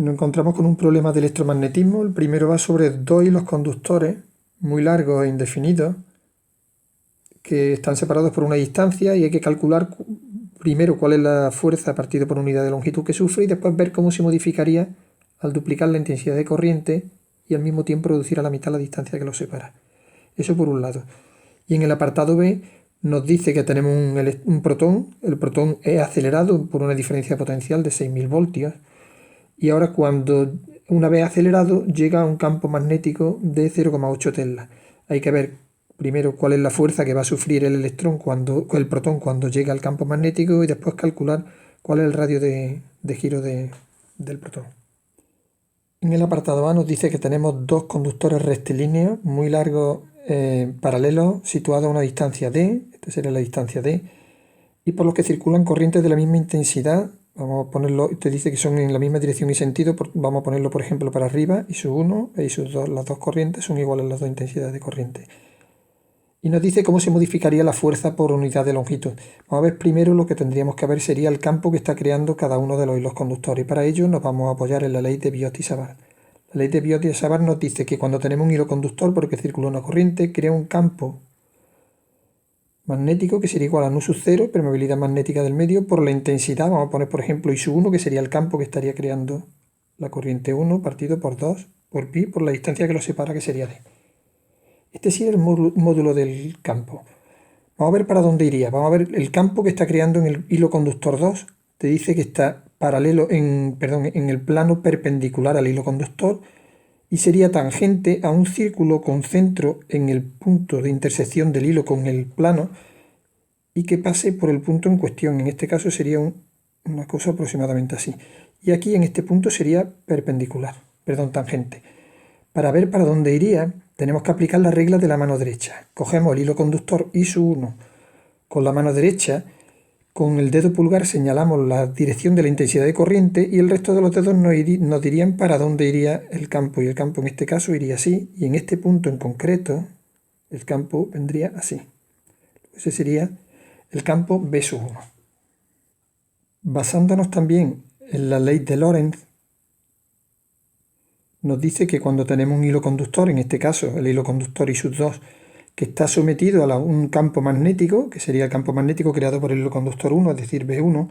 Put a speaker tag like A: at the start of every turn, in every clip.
A: nos encontramos con un problema de electromagnetismo. El primero va sobre dos hilos conductores muy largos e indefinidos que están separados por una distancia y hay que calcular primero cuál es la fuerza partida por unidad de longitud que sufre y después ver cómo se modificaría al duplicar la intensidad de corriente y al mismo tiempo reducir a la mitad la distancia que los separa. Eso por un lado. Y en el apartado B nos dice que tenemos un protón. El protón es acelerado por una diferencia potencial de 6.000 voltios. Y ahora una vez acelerado llega a un campo magnético de 0,8 tesla. Hay que ver primero cuál es la fuerza que va a sufrir el protón cuando llega al campo magnético y después calcular cuál es el radio de giro del protón. En el apartado A nos dice que tenemos dos conductores rectilíneos muy largos paralelos situados a una distancia d, esta sería la distancia d, y por los que circulan corrientes de la misma intensidad. Vamos a ponerlo, te dice que son en la misma dirección y sentido, vamos a ponerlo por ejemplo para arriba, y sub 1 y sub 2, las dos corrientes son iguales las dos intensidades de corriente. Y nos dice cómo se modificaría la fuerza por unidad de longitud. Vamos a ver primero lo que tendríamos que ver sería el campo que está creando cada uno de los hilos conductores, y para ello nos vamos a apoyar en la ley de Biot y Savart. La ley de Biot y Savart nos dice que cuando tenemos un hilo conductor por el que circula una corriente, crea un campo magnético que sería igual a nu sub 0, permeabilidad magnética del medio, por la intensidad, vamos a poner por ejemplo I sub 1, que sería el campo que estaría creando la corriente 1 partido por 2 por pi, por la distancia que lo separa, que sería d. Este sería el módulo del campo. Vamos a ver para dónde iría. Vamos a ver el campo que está creando en el hilo conductor 2. Te dice que está paralelo en el plano perpendicular al hilo conductor y sería tangente a un círculo con centro en el punto de intersección del hilo con el plano y que pase por el punto en cuestión. En este caso sería una cosa aproximadamente así. Y aquí en este punto sería tangente. Para ver para dónde iría, tenemos que aplicar la regla de la mano derecha. Cogemos el hilo conductor I sub 1 con la mano derecha, con el dedo pulgar señalamos la dirección de la intensidad de corriente y el resto de los dedos nos dirían para dónde iría el campo, y el campo en este caso iría así, y en este punto en concreto el campo vendría así. Ese sería el campo B sub 1. Basándonos también en la ley de Lorentz, nos dice que cuando tenemos un hilo conductor, en este caso el hilo conductor I sub 2, que está sometido a un campo magnético, que sería el campo magnético creado por el hilo conductor 1, es decir, B1,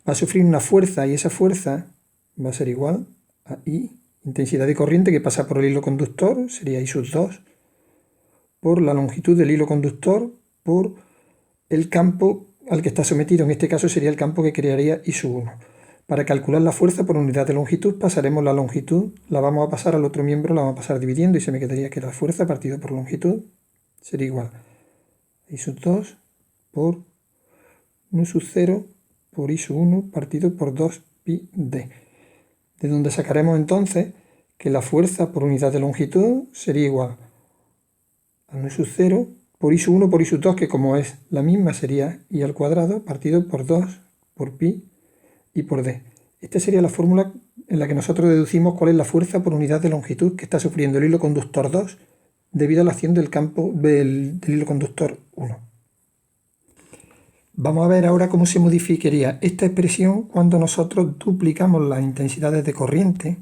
A: va a sufrir una fuerza y esa fuerza va a ser igual a I, intensidad de corriente que pasa por el hilo conductor, sería I sub 2, por la longitud del hilo conductor, por el campo al que está sometido, en este caso sería el campo que crearía I sub 1. Para calcular la fuerza por unidad de longitud, pasaremos la longitud, la vamos a pasar al otro miembro, la vamos a pasar dividiendo y se me quedaría que la fuerza partido por longitud sería igual a I sub 2 por nu sub 0 por I sub 1 partido por 2 pi d. De donde sacaremos entonces que la fuerza por unidad de longitud sería igual a nu sub 0 por I sub 1 por I sub 2, que como es la misma sería I al cuadrado partido por 2 por pi y por d. Esta sería la fórmula en la que nosotros deducimos cuál es la fuerza por unidad de longitud que está sufriendo el hilo conductor 2 debido a la acción del campo del hilo conductor 1. Vamos a ver ahora cómo se modificaría esta expresión cuando nosotros duplicamos las intensidades de corriente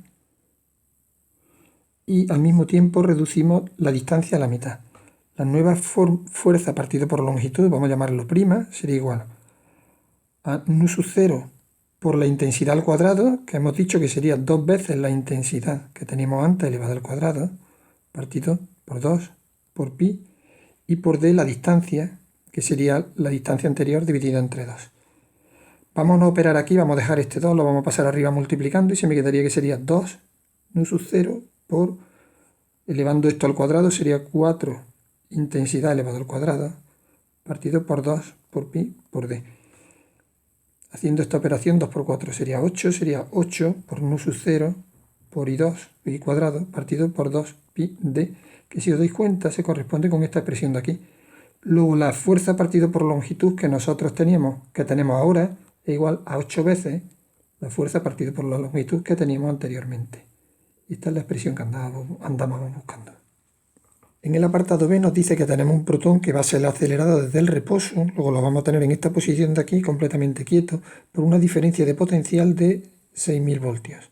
A: y al mismo tiempo reducimos la distancia a la mitad. La nueva fuerza partido por longitud, vamos a llamarlo prima, sería igual a nu sub 0 por la intensidad al cuadrado, que hemos dicho que sería 2 veces la intensidad que teníamos antes elevada al cuadrado, partido por 2 por pi, y por d la distancia, que sería la distancia anterior dividida entre 2. Vamos a operar aquí, vamos a dejar este 2, lo vamos a pasar arriba multiplicando y se me quedaría que sería 2 nu sub 0 por, elevando esto al cuadrado, sería 4 intensidad elevado al cuadrado, partido por 2 por pi por d. Haciendo esta operación 2 por 4 sería 8 por nu sub 0 por I2, pi cuadrado, partido por 2 pi d, que si os dais cuenta se corresponde con esta expresión de aquí. Luego la fuerza partido por longitud que nosotros tenemos ahora, es igual a 8 veces la fuerza partido por la longitud que teníamos anteriormente. Y esta es la expresión que andábamos buscando. En el apartado B nos dice que tenemos un protón que va a ser acelerado desde el reposo, luego lo vamos a tener en esta posición de aquí completamente quieto, por una diferencia de potencial de 6.000 voltios.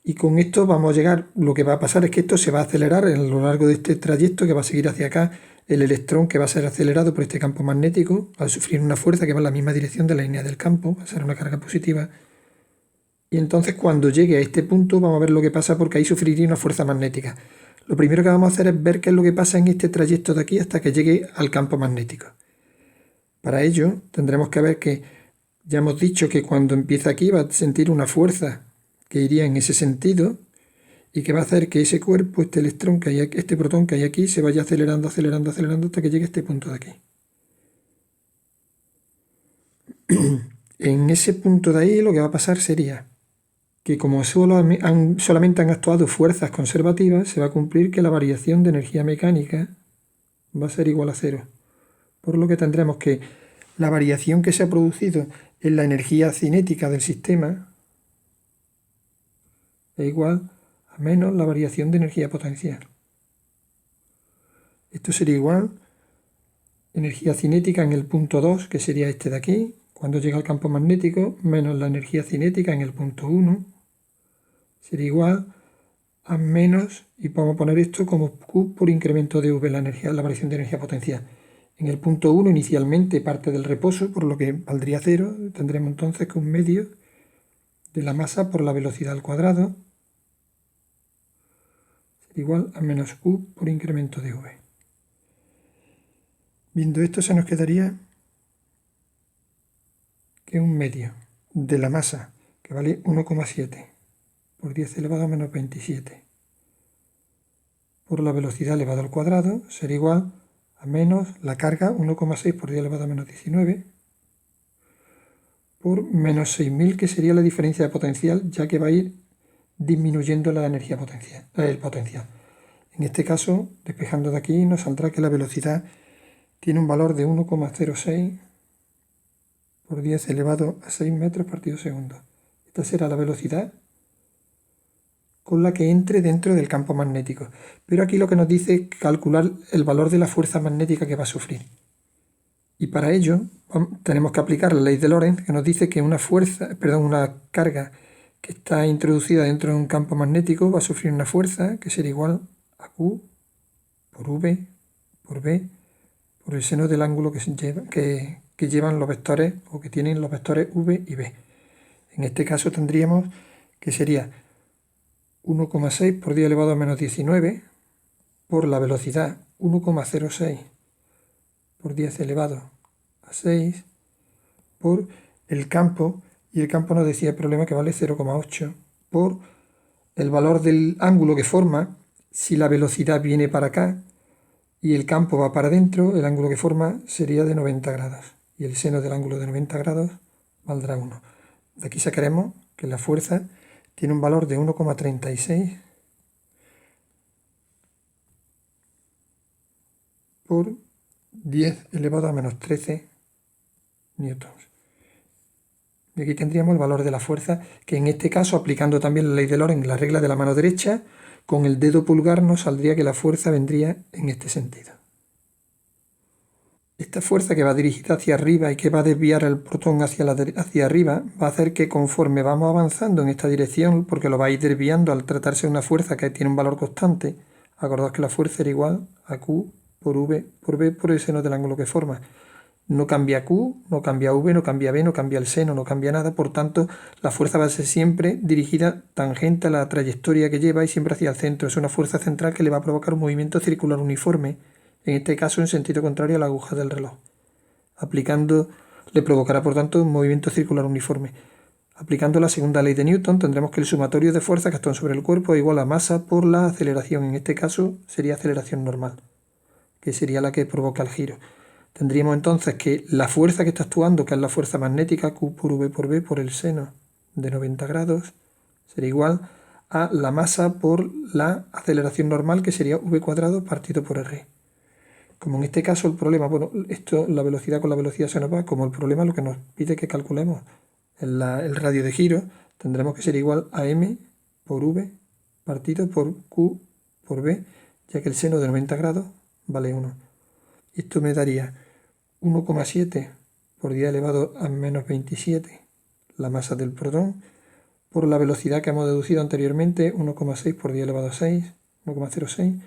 A: Y con esto vamos a llegar, lo que va a pasar es que esto se va a acelerar a lo largo de este trayecto que va a seguir hacia acá. El electrón que va a ser acelerado por este campo magnético al sufrir una fuerza que va en la misma dirección de la línea del campo, va a ser una carga positiva. Y entonces cuando llegue a este punto vamos a ver lo que pasa porque ahí sufriría una fuerza magnética. Lo primero que vamos a hacer es ver qué es lo que pasa en este trayecto de aquí hasta que llegue al campo magnético. Para ello tendremos que ver que ya hemos dicho que cuando empieza aquí va a sentir una fuerza que iría en ese sentido y que va a hacer que ese cuerpo, este electrón que hay aquí, este protón que hay aquí, se vaya acelerando, acelerando, acelerando hasta que llegue a este punto de aquí. En ese punto de ahí lo que va a pasar sería que como solamente han actuado fuerzas conservativas, se va a cumplir que la variación de energía mecánica va a ser igual a cero. Por lo que tendremos que la variación que se ha producido en la energía cinética del sistema es igual a menos la variación de energía potencial. Esto sería igual energía cinética en el punto 2, que sería este de aquí, cuando llega al campo magnético, menos la energía cinética en el punto 1, sería igual a menos, y vamos a poner esto como Q por incremento de V, la variación de energía potencial. En el punto 1 inicialmente parte del reposo, por lo que valdría 0, tendremos entonces que un medio de la masa por la velocidad al cuadrado sería igual a menos Q por incremento de V. Viendo esto se nos quedaría que un medio de la masa, que vale 1,7 por 10 elevado a menos 27, por la velocidad elevado al cuadrado, será igual a menos la carga 1,6 por 10 elevado a menos 19, por menos 6.000, que sería la diferencia de potencial, ya que va a ir disminuyendo la energía potencial, el potencial. En este caso, despejando de aquí, nos saldrá que la velocidad tiene un valor de 1,06 por 10 elevado a 6 metros partido segundo. Esta será la velocidad con la que entre dentro del campo magnético. Pero aquí lo que nos dice es calcular el valor de la fuerza magnética que va a sufrir. Y para ello tenemos que aplicar la ley de Lorentz, que nos dice que una carga que está introducida dentro de un campo magnético va a sufrir una fuerza que será igual a Q por V por B por el seno del ángulo que llevan los vectores o que tienen los vectores V y B. En este caso tendríamos que sería 1,6 por 10 elevado a menos 19 por la velocidad 1,06 por 10 elevado a 6 por el campo, y el campo nos decía el problema que vale 0,8 por el valor del ángulo que forma. Si la velocidad viene para acá y el campo va para adentro, el ángulo que forma sería de 90 grados y el seno del ángulo de 90 grados valdrá 1. De aquí sacaremos que la fuerza tiene un valor de 1,36 por 10 elevado a menos 13 newtons. Y aquí tendríamos el valor de la fuerza, que en este caso, aplicando también la ley de Lorentz, la regla de la mano derecha, con el dedo pulgar nos saldría que la fuerza vendría en este sentido. Esta fuerza que va dirigida hacia arriba y que va a desviar el protón hacia arriba va a hacer que conforme vamos avanzando en esta dirección, porque lo va a ir desviando al tratarse de una fuerza que tiene un valor constante, acordaos que la fuerza era igual a Q por V por B por el seno del ángulo que forma. No cambia Q, no cambia V, no cambia B, no cambia el seno, no cambia nada, por tanto la fuerza va a ser siempre dirigida tangente a la trayectoria que lleva y siempre hacia el centro. Es una fuerza central que le va a provocar un movimiento circular uniforme, en este caso en sentido contrario a la aguja del reloj. Aplicando, le provocará por tanto un movimiento circular uniforme. Aplicando la segunda ley de Newton tendremos que el sumatorio de fuerzas que actúan sobre el cuerpo es igual a masa por la aceleración. En este caso sería aceleración normal, que sería la que provoca el giro. Tendríamos entonces que la fuerza que está actuando, que es la fuerza magnética, Q por V por B por el seno de 90 grados, sería igual a la masa por la aceleración normal, que sería V cuadrado partido por R. Como en este caso el problema, la velocidad con la velocidad se nos va, como el problema lo que nos pide que calculemos el radio de giro, tendremos que ser igual a M por V partido por Q por B, ya que el seno de 90 grados vale 1. Esto me daría 1,7 por 10 elevado a menos 27, la masa del protón, por la velocidad que hemos deducido anteriormente, 1,6 por 10 elevado a 6, 1,06,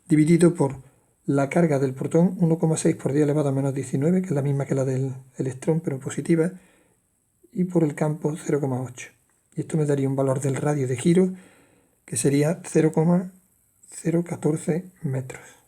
A: dividido por la carga del protón, 1,6 por 10 elevado a menos 19, que es la misma que la del electrón, pero positiva, y por el campo 0,8. Y esto me daría un valor del radio de giro que sería 0,014 metros.